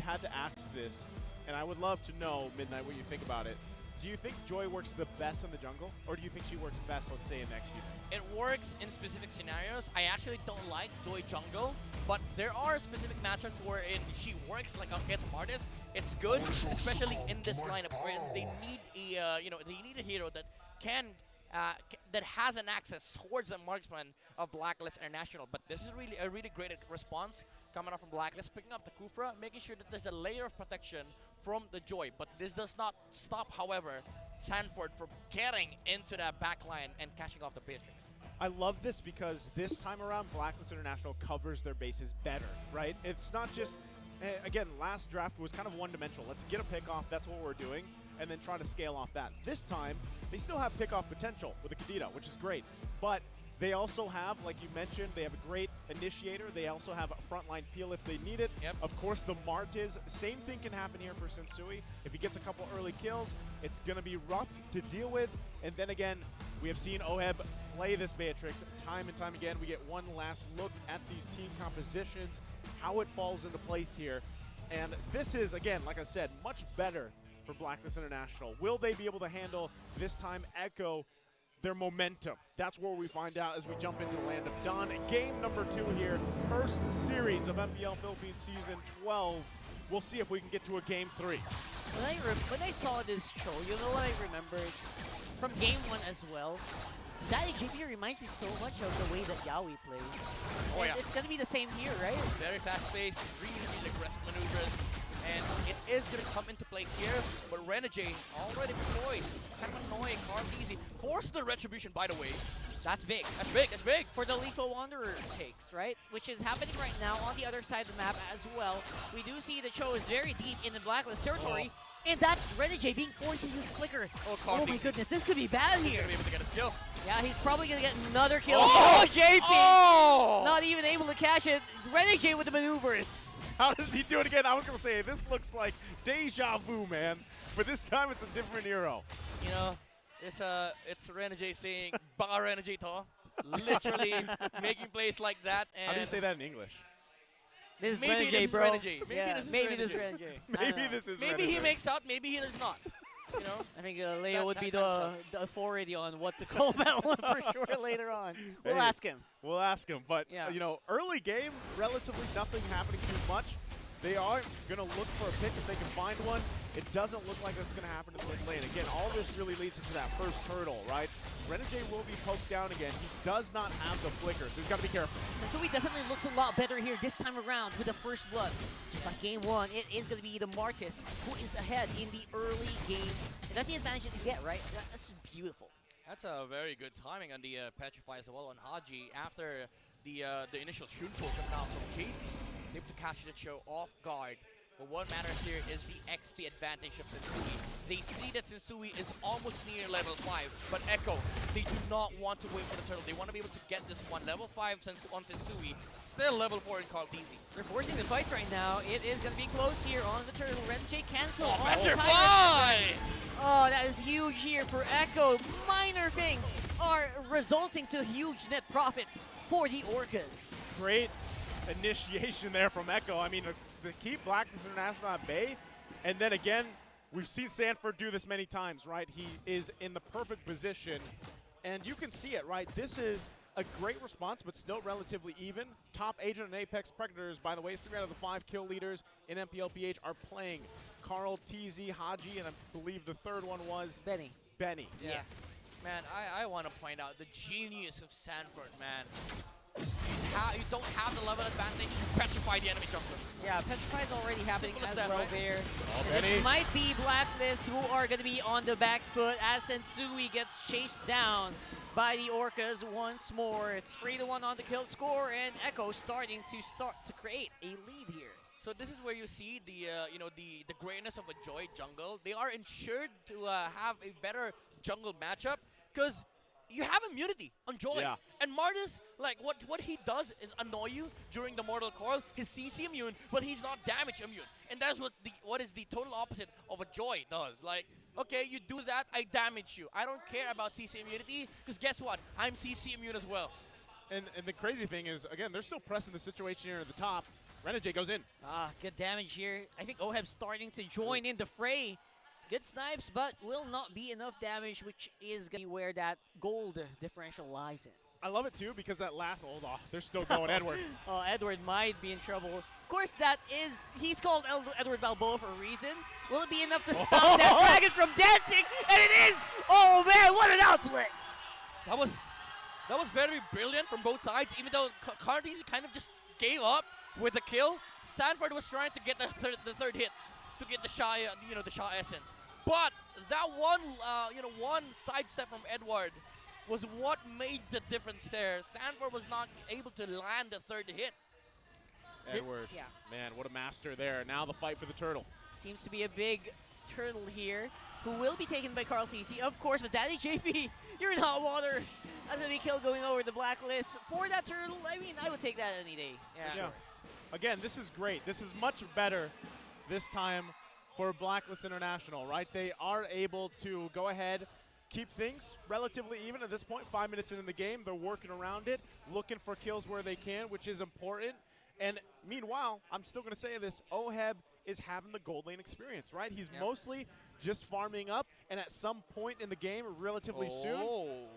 had to ask this, and I would love to know, Midnight, what you think about it. Do you think Joy works the best in the jungle, or do you think she works best, let's say, in XP? It works in specific scenarios. I actually don't like Joy jungle, but there are specific matchups wherein she works like against Martis. It's good, especially in this lineup where they need a they need a hero that can that has an access towards a marksman of Blacklist International. But this is really a really great response coming off from Blacklist, picking up the Kufra, making sure that there's a layer of protection from the Joy. But this does not stop, however, Sanford from getting into that backline and catching off the Beatrix. I love this because this time around, Blacklist International covers their bases better, right? It's not just, again, last draft was kind of one-dimensional. Let's get a pick off, that's what we're doing, and then try to scale off that. This time, they still have pick-off potential with the Kadita, which is great. But they also have, like you mentioned, they have a great initiator. They also have a frontline peel if they need it. Yep. Of course, the Martiz, same thing can happen here for Sensui. If he gets a couple early kills, it's going to be rough to deal with. And then again, we have seen Oheb play this Beatrix time and time again. We get one last look at these team compositions, how it falls into place here. And this is, again, like I said, much better for Blacklist International. Will they be able to handle this time Echo their momentum? That's where we find out as we jump into the Land of Dawn. Game number 2 here, first series of MPL Philippines Season 12. We'll see if we can get to a Game 3. When I saw this show, you know what I remembered? From Game 1 as well. Daddy JP reminds me so much of the way that Yaoi plays. Oh, yeah. It's going to be the same here, right? Very fast-paced, really aggressive maneuvers. And it is going to come into play here, but Renegade already poised. Kind of annoying, hard, easy. Force the retribution, by the way. That's big. That's big, that's big. For the Lethal Wanderer takes, right? Which is happening right now on the other side of the map as well. We do see the Cho is very deep in the Blacklist territory. And that's Renegade being forced to use Flicker. Oh my goodness, this could be bad here. He's going to be able to get a kill. Yeah, he's probably going to get another kill. Oh! JP! Oh! Not even able to catch it. Renegade with the maneuvers. How does he do it again? I was going to say, this looks like deja vu, man. But this time it's a different hero. You know, it's Renegade saying, "Baka Renegade to." Literally making plays like that. And How do you say that in English? This is maybe Renegade, this is bro. Renegade. Maybe Yeah, this is maybe this is Renegade. Renegade. Maybe this is Maybe he Renegade. makes out, maybe he does not. You know? I think Leo would be that kind of the authority on what to call that one for sure later on. We'll Hey, ask him. We'll ask him. But, Yeah. you know, early game, relatively nothing happening too much. They are going to look for a pick if they can find one. It doesn't look like that's going to happen in the mid lane. Again, all this really leads into that first hurdle, right? Renegade will be poked down again. He does not have the flicker, so he's got to be careful. And so he definitely looks a lot better here this time around with the first blood. Just like game 1, it is going to be the Marcus who is ahead in the early game. And that's the advantage that you get, right? That's beautiful. That's a very good timing on the Petrify as well on Haji after the initial shoot pull coming out from JP. Able to catch the show off guard. But what matters here is the XP advantage of Sensui. They see that Sensui is almost near level 5, but Echo, they do not want to wait for the turtle. They want to be able to get this one. Level 5 on Sensui, still level 4 in Carl Deasy. They're forcing the fight right now. It is going to be close here on the turtle. Renjay cancel. Oh, on the Petrify! Oh, that is huge here for Echo. Minor things are resulting to huge net profits for the Orcas. Great initiation there from Echo. I mean, to keep Blacklist International at bay, and then again, we've seen Sanford do this many times, right? He is in the perfect position, and you can see it, right? This is a great response, but still relatively even. Top agent and Apex Predators, by the way, 3 out of the 5 kill leaders in MPLPH are playing. Carl, TZ, Haji, and I believe the third one was Benny. Benny. Yeah. Man, I want to point out the genius of Sanford, man. You don't have the level advantage, you petrify the enemy jungler. Yeah, Petrify is already happening Simple as as that, well right? there. Benny. This might be Blacklist who are going to be on the back foot as Sensui gets chased down by the Orcas once more. It's 3-1 on the kill score, and Echo starting to create a lead here. So this is where you see the the greatness of a Joy jungle. They are ensured to have a better jungle matchup because you have immunity on Joy. Yeah. And Martis, like what he does is annoy you during the Mortal Coil. He's CC immune, but he's not damage immune. And that's what is the total opposite of a Joy does. Like, okay, you do that, I damage you. I don't care about CC immunity, because guess what? I'm CC immune as well. And the crazy thing is, again, they're still pressing the situation here at the top. Renegade goes in. Good damage here. I think Oheb starting to join in the fray. Good snipes, but will not be enough damage, which is going to be where that gold differential lies in. I love it too because that last hold off, they're still going Edward. Oh, Edward might be in trouble. Of course, he's called Edward Balboa for a reason. Will it be enough to stop that dragon from dancing? And it is! Oh man, what an outplay! That was very brilliant from both sides, even though Cartesian kind of just gave up with the kill. Sanford was trying to get the third hit to get the Sha, the Sha essence. But that one, one sidestep from Edward was what made the difference there. Sanford was not able to land the third hit. Edward, Yeah. man, what a master there. Now the fight for the turtle. Seems to be a big turtle here, who will be taken by Carl TC, of course, but Daddy JP, you're in hot water. That's going to be kill going over the blacklist. For that turtle, I mean, I would take that any day. Yeah. Again, this is great. This is much better this time for Blacklist International, right? They are able to go ahead, keep things relatively even at this point. 5 minutes into the game, they're working around it, looking for kills where they can, which is important. And meanwhile, I'm still going to say this, Oheb is having the gold lane experience, right? He's mostly just farming up, and at some point in the game, relatively soon,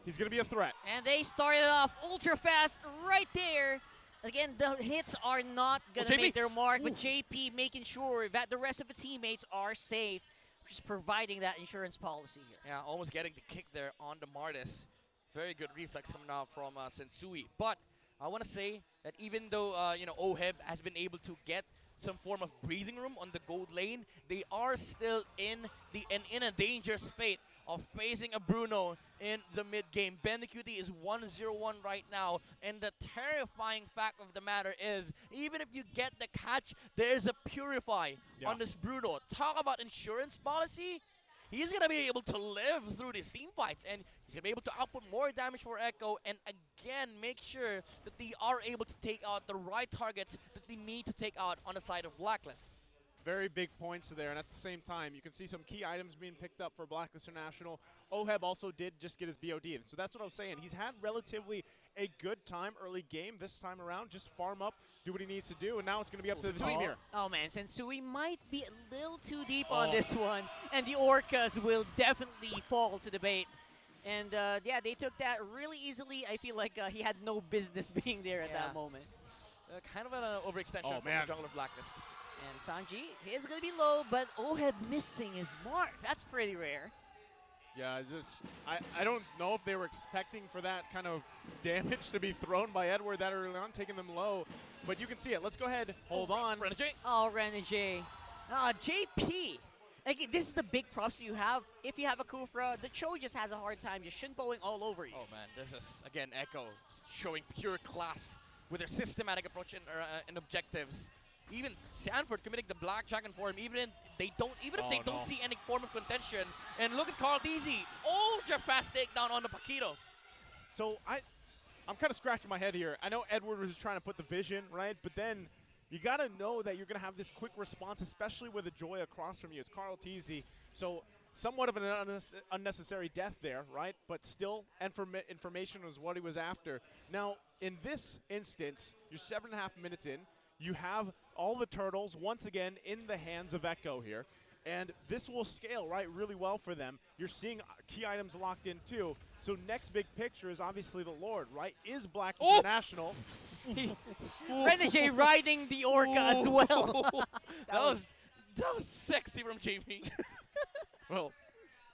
he's going to be a threat. And they started off ultra fast right there. Again, the hits are not going to make their mark, but JP making sure that the rest of the teammates are safe, just providing that insurance policy here. Yeah, almost getting the kick there on the Martis. Very good reflex coming out from Sensui. But I want to say that even though Oheb has been able to get some form of breathing room on the gold lane, they are still in a dangerous fate of facing a Bruno in the mid game. Bandicuti is 1-0-1 right now, and the terrifying fact of the matter is, even if you get the catch, there's a Purify on this Bruno. Talk about insurance policy. He's going to be able to live through these team fights, and he's going to be able to output more damage for Echo, and again, make sure that they are able to take out the right targets that they need to take out on the side of Blacklist. Very big points there, and at the same time, you can see some key items being picked up for Blacklist International. Oheb also did just get his BOD in, so that's what I was saying. He's had relatively a good time early game this time around. Just farm up, do what he needs to do, and now it's going to be up to the team here. Oh man, Sensui might be a little too deep on this one, and the Orcas will definitely fall to the bait. And yeah, they took that really easily. I feel like he had no business being there at that moment. Kind of an overextension from the jungle of Blacklist. And Sanji is going to be low, but Oheb missing his mark. That's pretty rare. Yeah, I don't know if they were expecting for that kind of damage to be thrown by Edward that early on, taking them low. But you can see it. Let's go ahead. Hold on. Renegade. Oh, Renegade. JP. Like, this is the big props you have. If you have a Kufra, the Cho just has a hard time just shin-bowing all over you. Oh man, this is, again, Echo showing pure class with their systematic approach and objectives. Even Sanford committing the Black Dragon for him, even if they don't see any form of contention. And look at Carl DZ, ultra fast takedown on the Paquito. So I'm kind of scratching my head here. I know Edward was trying to put the vision, right? But then you got to know that you're going to have this quick response, especially with a Joy across from you. It's Carl TZ. So somewhat of an unnecessary death there, right? But still, information was what he was after. Now, in this instance, you're 7.5 minutes in. You have all the turtles, once again, in the hands of Echo here. And this will scale, right, really well for them. You're seeing key items locked in, too. So next big picture is obviously the Lord, right? Is Black International. Renegade riding the Orca as well. that was sexy from JP. Well,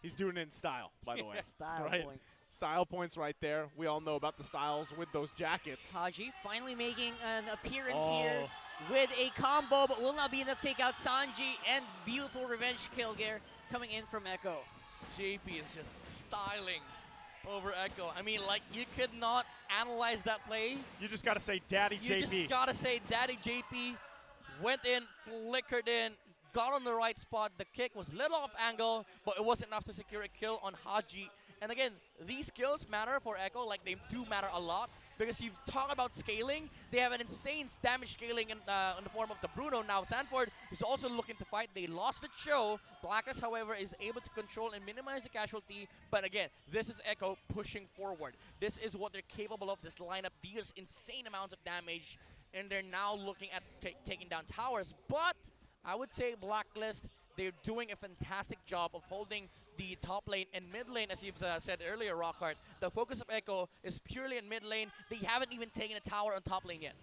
he's doing it in style, by the way. Style points. Style points right there. We all know about the styles with those jackets. Haji finally making an appearance here with a combo, but will not be enough to take out Sanji, and beautiful revenge kill there coming in from Echo. JP is just styling over Echo. I mean, like, you could not analyze that play. You just got to say Daddy JP. You just got to say Daddy JP went in, flickered in, got on the right spot. The kick was a little off angle, but it wasn't enough to secure a kill on Haji. And again, these kills matter for Echo, like they do matter a lot, because you've talked about scaling. They have an insane damage scaling in the form of the Bruno. Now Sanford is also looking to fight. They lost the Cho. Blacklist, however, is able to control and minimize the casualty. But again, this is Echo pushing forward. This is what they're capable of. This lineup deals insane amounts of damage. and they're now looking at taking down towers. But I would say Blacklist, they're doing a fantastic job of holding the top lane and mid lane, as you've said earlier, Rockhart. The focus of Echo is purely in mid lane. They haven't even taken a tower on top lane yet.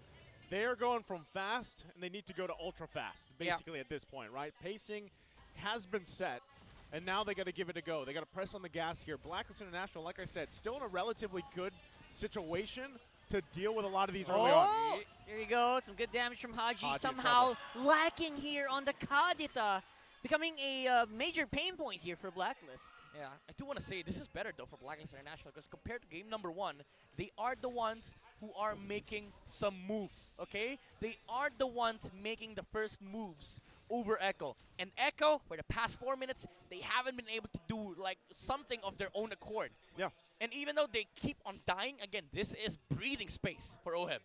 They are going from fast, and they need to go to ultra fast, basically, at this point, right? Pacing has been set, and now they got to give it a go. They got to press on the gas here. Blacklist International, like I said, still in a relatively good situation to deal with a lot of these early on. There you go. Some good damage from Haji. Haji in Somehow lacking here on the Kadita, becoming a major pain point here for Blacklist. Yeah, I do want to say this is better, though, for Blacklist International, because compared to game number 1, they are the ones who are making some moves, okay? They are the ones making the first moves over Echo. And Echo, for the past 4 minutes, they haven't been able to do like something of their own accord. Yeah. And even though they keep on dying, again, this is breathing space for OHEB.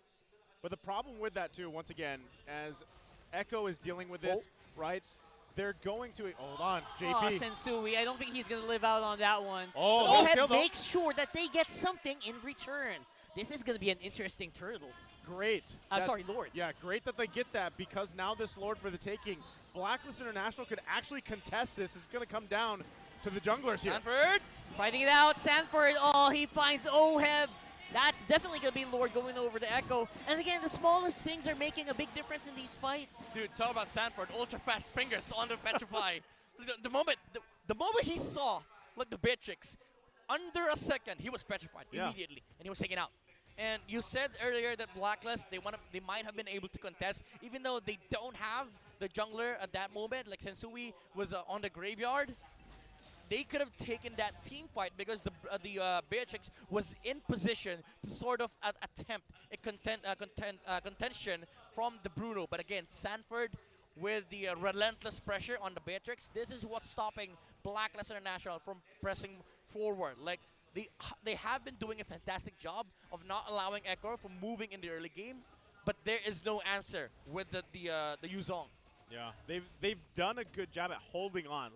But the problem with that, too, once again, as Echo is dealing with this, right, they're going to... Hold on, JP. Oh, Sensui. I don't think he's going to live out on that one. Oh, OHEB makes sure that they get something in return. This is going to be an interesting turtle. Great. I'm sorry, Lord. Yeah, great that they get that, because now this Lord for the taking. Blacklist International could actually contest this. It's going to come down to the junglers here. Sanford! Fighting it out. Sanford, oh, he finds OHEB. That's definitely going to be Lord going over to Echo. And again, the smallest things are making a big difference in these fights. Dude, talk about Sanford. Ultra fast fingers on the Petrify. the moment he saw, like, the Beatrix, under a second, he was petrified immediately, and he was taken out. And you said earlier that Blacklist, they might have been able to contest, even though they don't have the jungler at that moment, like Sensui was on the graveyard. They could have taken that team fight because the Beatrix was in position to sort of attempt a contention from the Bruno. But again, Sanford with the relentless pressure on the Beatrix, this is what's stopping Blacklist International from pressing forward. Like, they have been doing a fantastic job of not allowing Echo from moving in the early game, but there is no answer with the Yuzong. Yeah, they've done a good job at holding on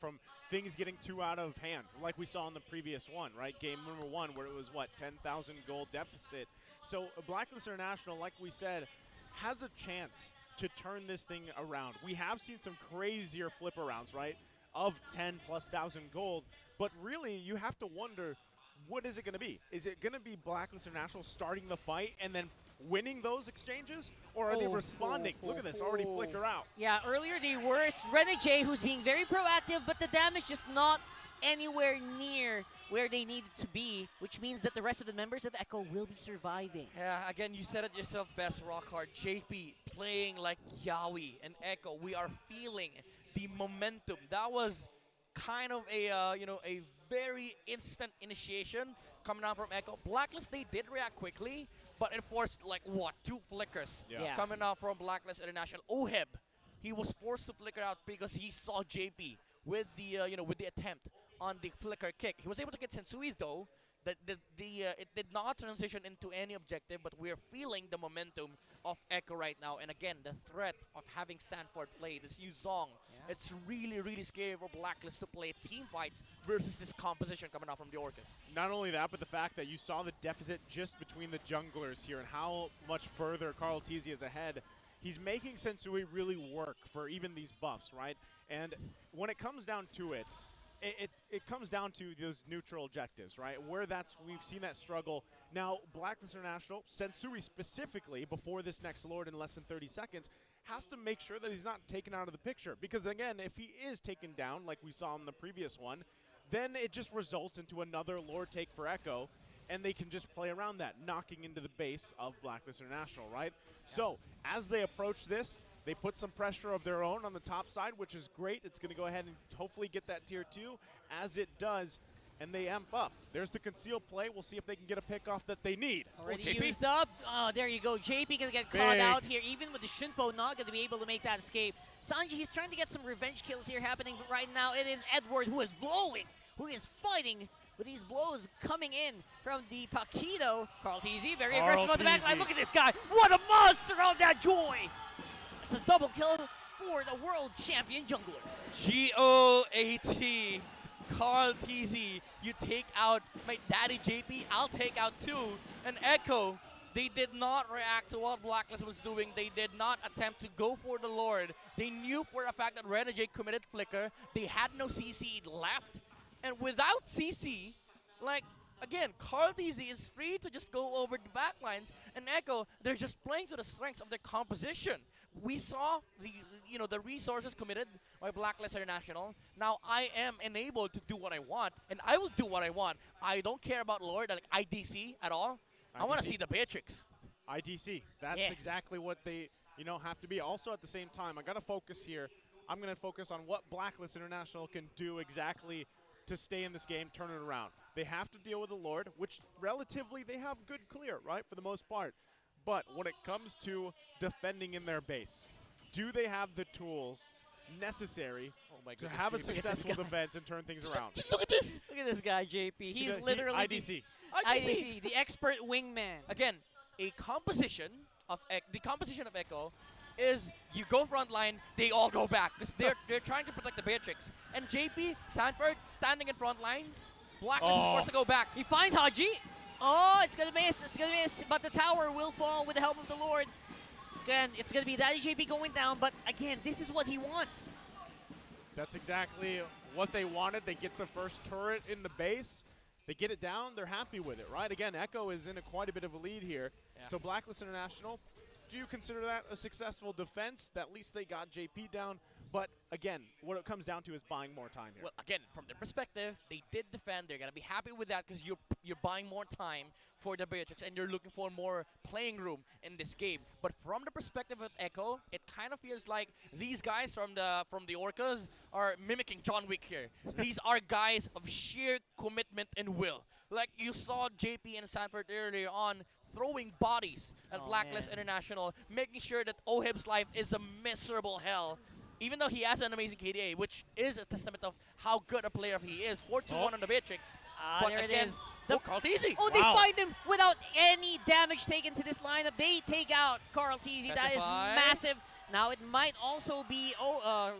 from things getting too out of hand, like we saw in the previous one, right? Game number 1, where it was, what, 10,000 gold deficit. So Blacklist International, like we said, has a chance to turn this thing around. We have seen some crazier flip arounds, right, of 10,000+ gold, but really you have to wonder, what is it going to be? Is it going to be Blacklist International starting the fight and then winning those exchanges, or are they responding? Look at this, already flicker out. Yeah, earlier they were. Renegade, who's being very proactive, but the damage is not anywhere near where they need it to be, which means that the rest of the members of Echo will be surviving. Yeah, again, you said it yourself best, Rockhart. JP playing like Yaoi, and Echo, we are feeling the momentum. That was kind of a a very instant initiation coming out from Echo. Blacklist, they did react quickly, but it forced, like, what, 2 flickers coming out from Blacklist International. OHEB, he was forced to flicker out because he saw JP with the with the attempt on the flicker kick. He was able to get Sensui, though. It did not transition into any objective, but we're feeling the momentum of Echo right now. And again, the threat of having Sanford play this Yuzong, it's really, really scary for Blacklist to play team fights versus this composition coming out from the Orcas. Not only that, but the fact that you saw the deficit just between the junglers here and how much further Carl Tizzy is ahead. He's making Sensui really work for even these buffs, right? And when it comes down to it, it comes down to those neutral objectives, right? Where we've seen that struggle. Now, Blacklist International, Sensui specifically, before this next Lord in less than 30 seconds, has to make sure that he's not taken out of the picture. Because again, if he is taken down, like we saw in the previous one, then it just results into another Lord take for Echo, and they can just play around that, knocking into the base of Blacklist International, right? Yeah. So, as they approach this, they put some pressure of their own on the top side, which is great. It's going to go ahead and hopefully get that tier 2. As it does, and they amp up. There's the concealed play. We'll see if they can get a pick off that they need. Already used up. Oh, there you go. JP going to get caught out here. Even with the Shunpo, not going to be able to make that escape. Sanji, he's trying to get some revenge kills here happening, but right now it is Edward who is blowing, who is fighting with these blows coming in from the Paquito. Carl Tizzy, very aggressive on the backline. Look at this guy. What a monster on that Joy. It's a double kill for the world champion jungler. GOAT. Carl Tizzy, you take out my daddy JP, I'll take out 2. And Echo, They did not react to what Blacklist was doing. They did not attempt to go for the Lord. They knew for a fact that Renegade committed Flicker. They had no CC left. And without CC, like, again, Carlteasy is free to just go over the backlines, and Echo, they're just playing to the strengths of their composition. We saw the resources committed by Blacklist International. Now I am enabled to do what I want, and I will do what I want. I don't care about Lord, like IDC at all. I want to see the Beatrix. IDC. That's exactly what they, have to be. Also, at the same time, I got to focus here. I'm going to focus on what Blacklist International can do exactly to stay in this game, turn it around. They have to deal with the Lord, which relatively they have good clear, right, for the most part. But when it comes to defending in their base, do they have the tools necessary to have a successful defense and turn things around? Look at this! Look at this guy, JP. He's literally IDC. IDC, the expert wingman. Again, the composition of Echo is you go front line, they all go back. They're trying to protect the Beatrix. And JP, Sanford, standing in front lines, Blacklist is forced to go back. He finds Haji. Oh, it's gonna miss. It's gonna miss. But the tower will fall with the help of the Lord. Again, it's gonna be Daddy JP going down. But again, this is what he wants. That's exactly what they wanted. They get the first turret in the base. They get it down. They're happy with it, right? Again, Echo is in quite a bit of a lead here. Yeah. So Blacklist International, do you consider that a successful defense? At least they got JP down. But again, what it comes down to is buying more time here. Well, again, from their perspective, they did defend. They're gonna be happy with that because you're buying more time for the Beatrix and you're looking for more playing room in this game. But from the perspective of Echo, it kind of feels like these guys from the Orcas are mimicking John Wick here. These are guys of sheer commitment and will. Like you saw JP and Sanford earlier on throwing bodies at Blacklist International, making sure that Oheb's life is a miserable hell. Even though he has an amazing KDA, which is a testament of how good a player he is. 4-2-1 on the Beatrix. But there again, it is. Carlteasy. Oh, they find him without any damage taken to this lineup. They take out Carlteasy. That is massive. Now it might also be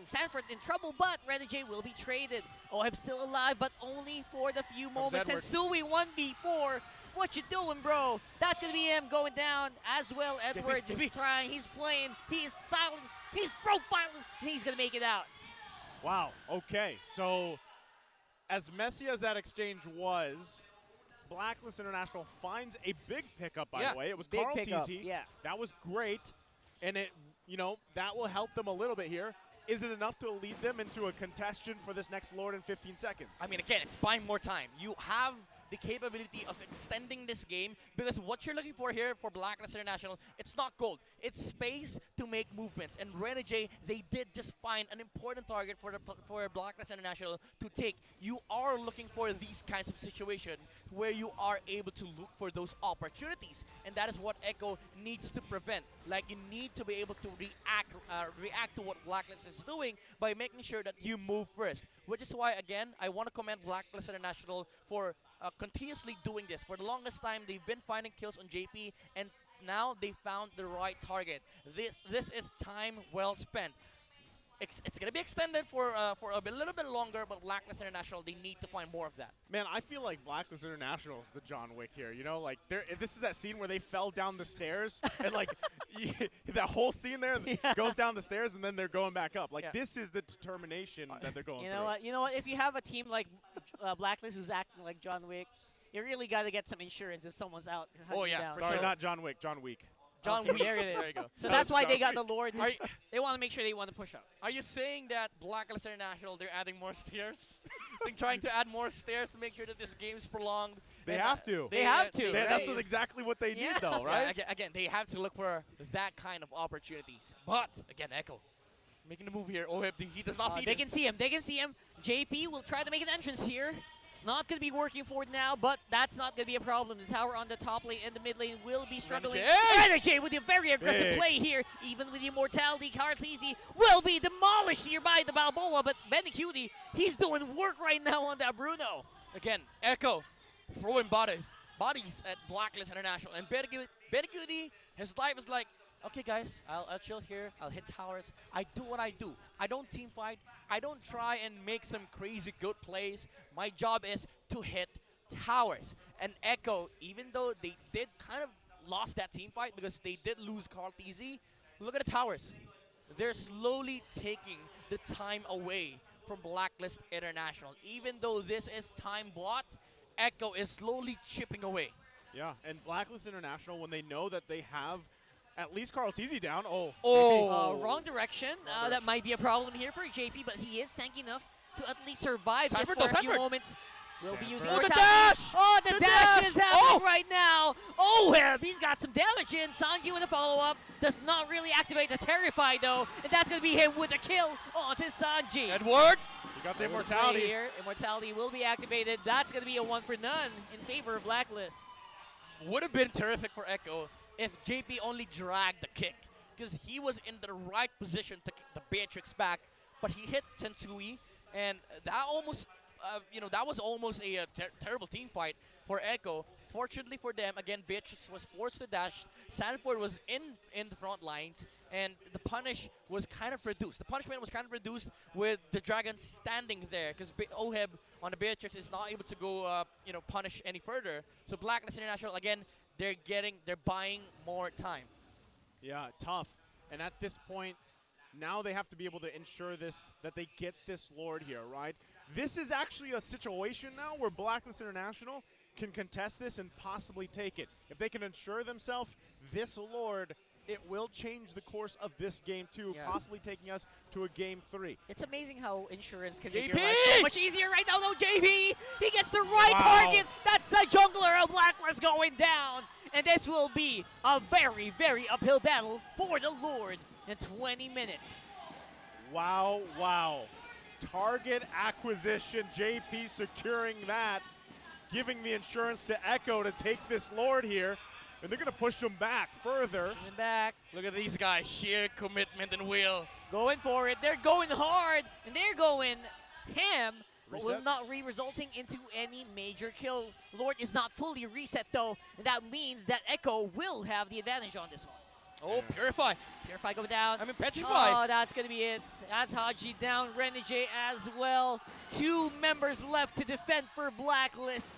Sanford in trouble, but Renegade will be traded. Oheb's still alive, but only for the few moments. And Sui 1v4. What you doing, bro? That's going to be him going down as well. Edward is trying. He's playing. He's fouling. He's profiling. He's going to make it out. Wow. Okay. So as messy as that exchange was, Blacklist International finds a big pickup, by the way. It was Carlteasy. Yeah. That was great. And it, that will help them a little bit here. Is it enough to lead them into a contention for this next Lord in 15 seconds? I mean, again, it's buying more time. You have the capability of extending this game because what you're looking for here for Blacklist International, it's not gold. It's space to make movements. And Renegade, they did just find an important target for Blacklist International to take. You are looking for these kinds of situations where you are able to look for those opportunities. And that is what Echo needs to prevent. Like, you need to be able to react to what Blacklist is doing by making sure that you move first. Which is why, again, I want to commend Blacklist International for continuously doing this. For the longest time, they've been finding kills on JP, and now they found the right target. This is time well spent. It's going to be extended for a little bit longer, but Blacklist International, they need to find more of that. Man, I feel like Blacklist International is the John Wick here. Like this is that scene where they fell down the stairs, and like that whole scene there goes down the stairs, and then they're going back up. Like this is the determination that they're going through. You know what? If you have a team like Blacklist who's acting like John Wick, you really got to get some insurance if someone's out. Oh yeah, down. Sorry, not John Wick. John Wick. John Wick. There it is. There you go. So that's why they got the Lord. They want to make sure they want to push up. Are you saying that Blacklist International, they're adding more stairs? They're trying to add more stairs to make sure that this game is prolonged? They have to. They have to. That's exactly what they need, though, right? Again, they have to look for that kind of opportunities. But, again, Echo, making the move here. Oh, he does not see this. They can see him. They can see him. JP will try to make an entrance here. Not going to be working for it now, but that's not going to be a problem. The tower on the top lane and the mid lane will be struggling. Renegade with a very aggressive play here. Even with the immortality, Carlteasy will be demolished here by the Balboa, but Benecuti, he's doing work right now on that Bruno. Again, Echo throwing bodies at Blacklist International. And Benecuti, his life is like, okay, guys, I'll chill here. I'll hit towers. I do what I do. I don't team fight. I don't try and make some crazy good plays. My job is to hit towers. And Echo, even though they did kind of lost that team fight because they did lose Carl Tizzy. Look at the towers. They're slowly taking the time away from Blacklist International. Even though this is time bought, Echo is slowly chipping away. Yeah, and Blacklist International, when they know that they have at least Carl Tizzy down. Oh. Wrong direction. That might be a problem here for JP, but he is tanky enough to at least survive this Sanford, for a few Sanford. moments. Will be using Oh, the mortality. dash! Oh, the dash is happening Oh! right now. Oh, he's got some damage in. Sanji with a follow-up. Does not really activate the Terrify, though. And that's going to be him with a kill onto Sanji. Edward! You got the Play immortality. here. Immortality will be activated. That's going to be a 1 for none in favor of Blacklist. Would have been terrific for Echo if JP only dragged the kick, because he was in the right position to kick the Beatrix back, but he hit Sensui, and that almost, that was almost a terrible team fight for Echo. Fortunately for them, again, Beatrix was forced to dash. Sanford was in the front lines, and the punish was kind of reduced. The punishment was kind of reduced with the Dragon standing there, because Oheb on the Beatrix is not able to go, punish any further. So Blacklist International, again, they're buying more time. Yeah, tough. And at this point, now they have to be able to ensure that they get this Lord here, right? This is actually a situation now where Blacklist International can contest this and possibly take it. If they can ensure themselves this Lord, it will change the course of this game too, Yeah. possibly taking us to a game 3. It's amazing how insurance can JP! make your life so much easier right now. No, JP! He gets the right Wow. target. That's the jungler of Blacklist going down. And this will be a very, very uphill battle for the Lord in 20 minutes. Wow, wow. Target acquisition, JP securing that, giving the insurance to Echo to take this Lord here. And they're going to push him back further. Coming back, Look at these guys, sheer commitment and will. going for it. They're going hard, and they're going ham, but will Resets. not resulting into any major kill. Lord is not fully reset, though, and that means that Echo will have the advantage on this one. Oh, Purify. Purify go down. I mean, Petrified. Oh, that's going to be it. That's Haji down. Renegade as well. 2 members left to defend for Blacklist.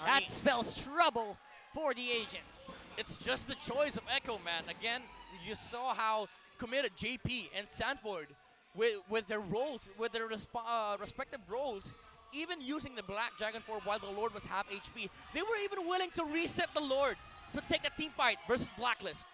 That spells trouble for the agents. It's just the choice of Echo, man. Again, you saw how committed JP and Sanford with their roles, with their respective roles, even using the Black Dragon for while the Lord was half HP. They were even willing to reset the Lord to take a team fight versus Blacklist.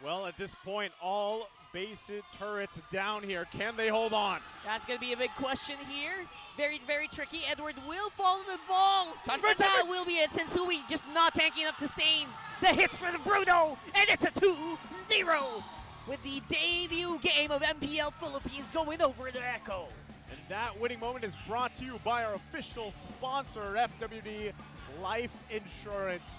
Well, at this point, all base turrets down here. Can they hold on? That's going to be a big question here. Very, very tricky. Edward will follow the ball. Sanford, That Sanford. will be it. Sensui just not tanky enough to stain the hits for the Bruno. And it's a 2-0 with the debut game of MPL Philippines going over to Echo. And that winning moment is brought to you by our official sponsor, FWD Life Insurance.